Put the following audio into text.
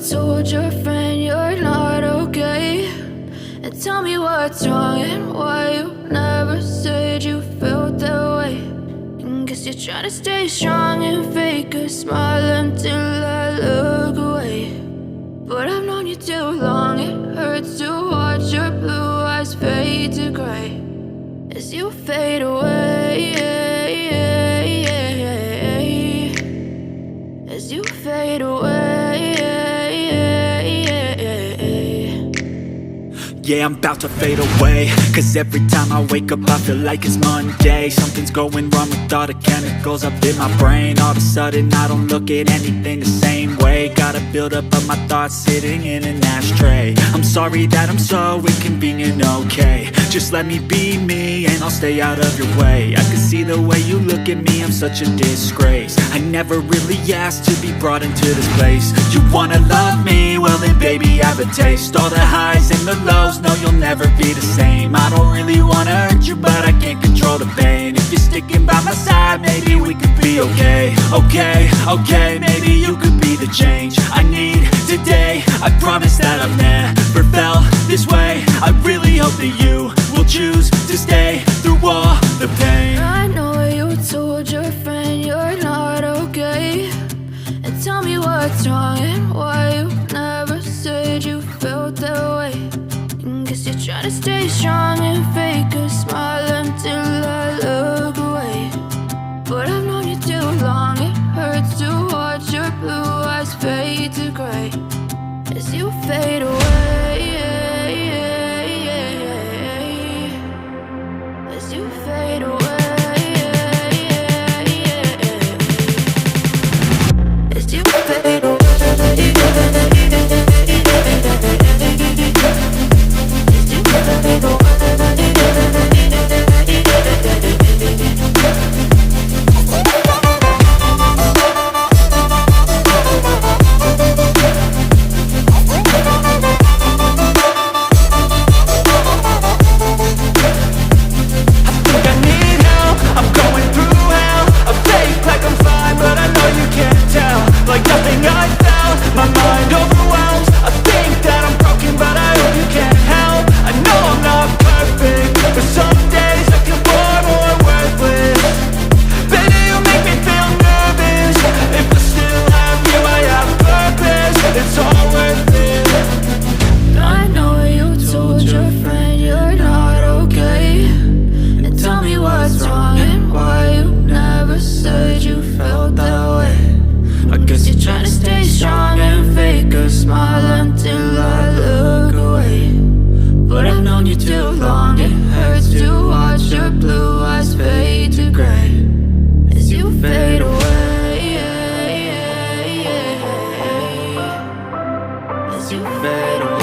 told your friend you're not okay? And tell me what's wrong and why you never said you felt that way. And guess you're trying to stay strong and fake a smile until I look away. But I've known you too long, it hurts to watch your blue eyes fade to gray as you fade away, as you fade away. Yeah, I'm about to fade away, cause every time I wake up I feel like it's Monday. Something's going wrong with all the chemicals up in my brain. All of a sudden I don't look at anything the same way. Got a buildup of my thoughts sitting in an ashtray. I'm sorry that I'm so inconvenient, okay? Just let me be me and I'll stay out of your way. I can see the way you look at me, I'm such a disgrace. I never really asked to be brought into this place. You wanna love me? Well then baby I have a taste. All the highs and the lows, no, you'll never be the same. I don't really wanna hurt you, but I can't control the pain. If you're sticking by my side, maybe we could be okay. Okay, maybe you could be the change I need today. I promise that I've never felt this way. I really hope that you will choose to stay through all the pain. I know you told your friend you're not okay. And tell me what's wrong and why you never said you felt that way. Guess you're trying to stay strong and fake a smile until I look away. But I've known you too long, it hurts to watch your blue eyes fade to gray as you fade away, as you fade away, as you fade away. As you fade away.